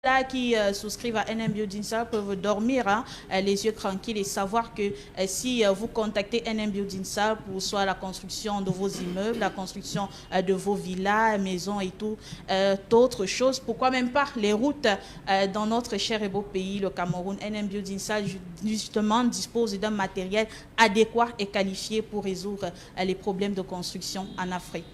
Là qui souscrivent à NM Building Star peuvent dormir les yeux tranquilles et savoir que si vous contactez NM Building Star pour soit la construction de vos immeubles, la construction de vos villas, maisons et tout, d'autres choses, pourquoi même pas les routes dans notre cher et beau pays, le Cameroun, NM Building Star justement dispose d'un matériel adéquat et qualifié pour résoudre les problèmes de construction en Afrique.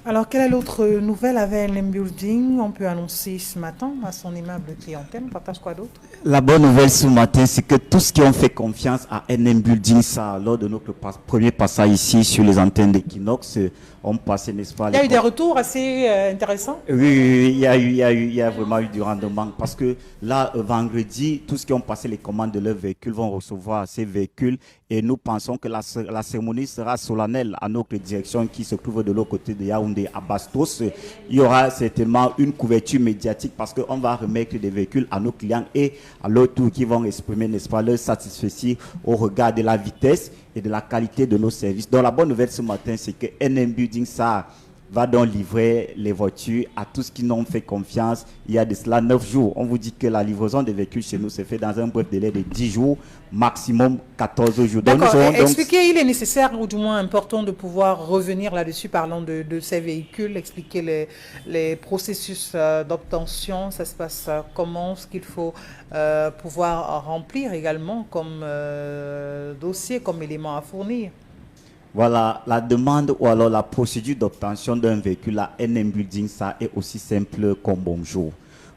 Alors, quelle est l'autre nouvelle avec NM Building? On peut annoncer ce matin à son aimable clientèle. On partage quoi d'autre? La bonne nouvelle ce matin, c'est que tous ceux qui ont fait confiance à NM Building, ça, lors de notre premier passage ici sur les antennes d'Equinox, ont passé, n'est-ce pas? Il y a eu des retours assez intéressants. Oui, il y a vraiment eu du rendement parce que là, vendredi, tous ceux qui ont passé les commandes de leurs véhicules vont recevoir ces véhicules et nous pensons que la cérémonie sera solennelle à notre direction qui se trouve de l'autre côté de Yaoundé à Bastos. Il y aura certainement une couverture médiatique parce qu'on va remettre des véhicules à nos clients et à leur tour qui vont exprimer, n'est-ce pas, leur satisfaction au regard de la vitesse et de la qualité de nos services. Donc la bonne nouvelle ce matin, c'est que NM Building, ça va donc livrer les voitures à tous qui n'ont fait confiance il y a de cela 9 jours. On vous dit que la livraison des véhicules chez nous se fait dans un bref délai de 10 jours, maximum 14 jours. D'accord, expliquez, il est nécessaire ou du moins important de pouvoir revenir là-dessus, parlant de ces véhicules, expliquer les processus d'obtention, ça se passe comment, ce qu'il faut pouvoir remplir également comme dossier, comme élément à fournir. Voilà, la demande ou alors la procédure d'obtention d'un véhicule à NM Building, ça est aussi simple comme bonjour.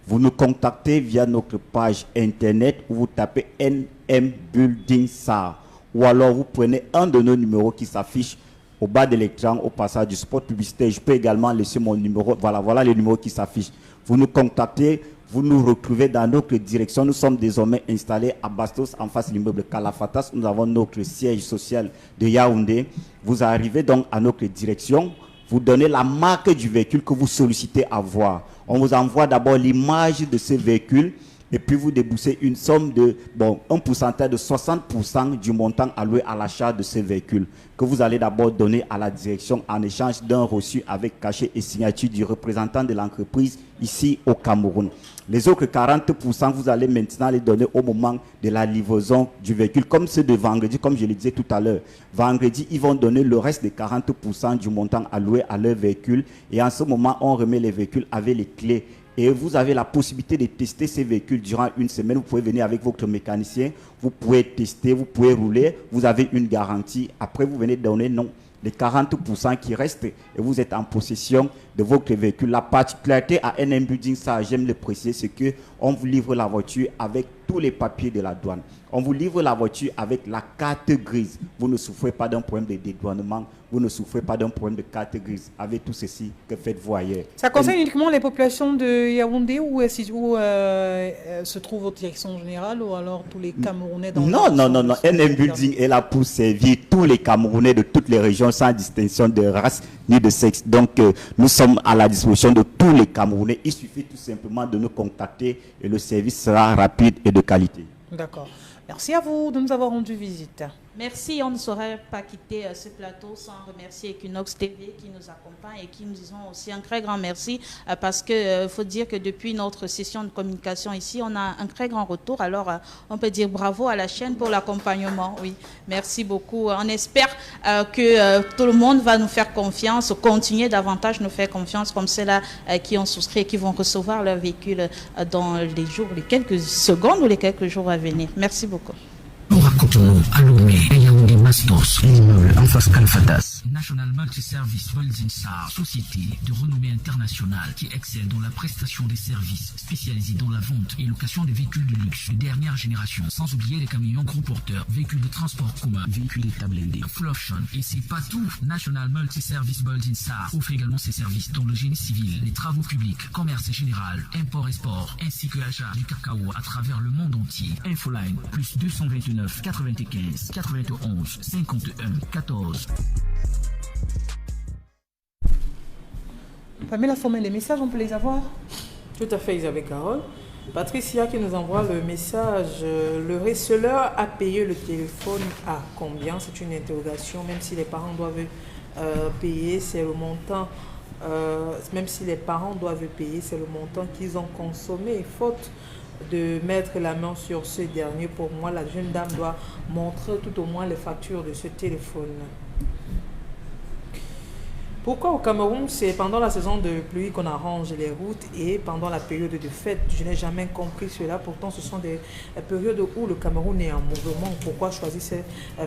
Vous nous contactez via notre page internet où vous tapez NM Building SAR. Ou alors vous prenez un de nos numéros qui s'affiche au bas de l'écran au passage du spot publicitaire. Je peux également laisser mon numéro. Voilà le numéro qui s'affiche. Vous nous contactez. Vous nous retrouvez dans notre direction. Nous sommes désormais installés à Bastos, en face de l'immeuble Kalafatas. Nous avons notre siège social de Yaoundé. Vous arrivez donc à notre direction. Vous donnez la marque du véhicule que vous sollicitez avoir. On vous envoie d'abord l'image de ce véhicule et puis vous déboursez une somme de, un pourcentage de 60% du montant alloué à l'achat de ce véhicule que vous allez d'abord donner à la direction en échange d'un reçu avec cachet et signature du représentant de l'entreprise ici au Cameroun. Les autres 40%, vous allez maintenant les donner au moment de la livraison du véhicule, comme ceux de vendredi, comme je le disais tout à l'heure. Vendredi, ils vont donner le reste des 40% du montant alloué à leur véhicule. Et en ce moment, on remet les véhicules avec les clés. Et vous avez la possibilité de tester ces véhicules durant une semaine. Vous pouvez venir avec votre mécanicien, vous pouvez tester, vous pouvez rouler. Vous avez une garantie. Après, vous venez donner les 40% qui restent et vous êtes en possession de votre véhicule. La particularité à NM Building, ça j'aime le préciser, c'est qu'on vous livre la voiture avec tous les papiers de la douane. On vous livre la voiture avec la carte grise. Vous ne souffrez pas d'un problème de dédouanement, vous ne souffrez pas d'un problème de carte grise. Avec tout ceci, que faites-vous ailleurs? Ça concerne uniquement les populations de Yaoundé ou se trouve votre direction générale ou alors tous les Camerounais dans Non. NM Building est là pour servir tous les Camerounais de toutes les régions sans distinction de race ni de sexe. Donc, nous sommes à la disposition de tous les Camerounais. Il suffit tout simplement de nous contacter et le service sera rapide et de qualité. D'accord. Merci à vous de nous avoir rendu visite. Merci, on ne saurait pas quitter ce plateau sans remercier Equinox TV qui nous accompagne et qui nous disons aussi un très grand merci parce que faut dire que depuis notre session de communication ici, on a un très grand retour. Alors, on peut dire bravo à la chaîne pour l'accompagnement. Oui, merci beaucoup. On espère que tout le monde va nous faire confiance, continuer davantage nous faire confiance comme ceux-là qui ont souscrit et qui vont recevoir leur véhicule dans les jours, les quelques secondes ou les quelques jours à venir. Merci beaucoup. Nous racontons à Lomé, à Yaoundé Mastos, l'immeuble en face Kalfatas. National Multiservice Building SAR, société de renommée internationale qui excelle dans la prestation des services, spécialisée dans la vente et location des véhicules de luxe de dernière génération, sans oublier les camions gros porteurs, véhicules de transport commun, véhicules établés, full option. Et c'est pas tout. National Multiservice Building SAR offre également ses services dans le génie civil, les travaux publics, commerce général, import-export, ainsi que l'achat du cacao à travers le monde entier. Infoline, plus 229 95 91 51 14. Pamela Formen, les messages, on peut les avoir? Tout à fait, Isabelle Carole. Patricia qui nous envoie le message. Le receleur a payé le téléphone à combien? C'est une interrogation. Même si les parents doivent payer, c'est le montant même si les parents doivent payer, c'est le montant qu'ils ont consommé. Faute de mettre la main sur ce dernier, pour moi, la jeune dame doit montrer tout au moins les factures de ce téléphone. Pourquoi au Cameroun, c'est pendant la saison de pluie qu'on arrange les routes et pendant la période de fête? Je n'ai jamais compris cela. Pourtant, ce sont des périodes où le Cameroun est en mouvement. Pourquoi choisir ces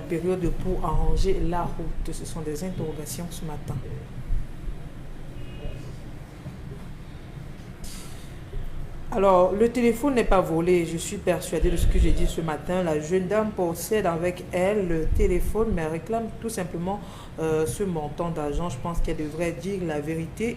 périodes pour arranger la route? Ce sont des interrogations ce matin. Alors, le téléphone n'est pas volé, je suis persuadée de ce que j'ai dit ce matin. La jeune dame possède avec elle le téléphone, mais elle réclame tout simplement ce montant d'argent. Je pense qu'elle devrait dire la vérité.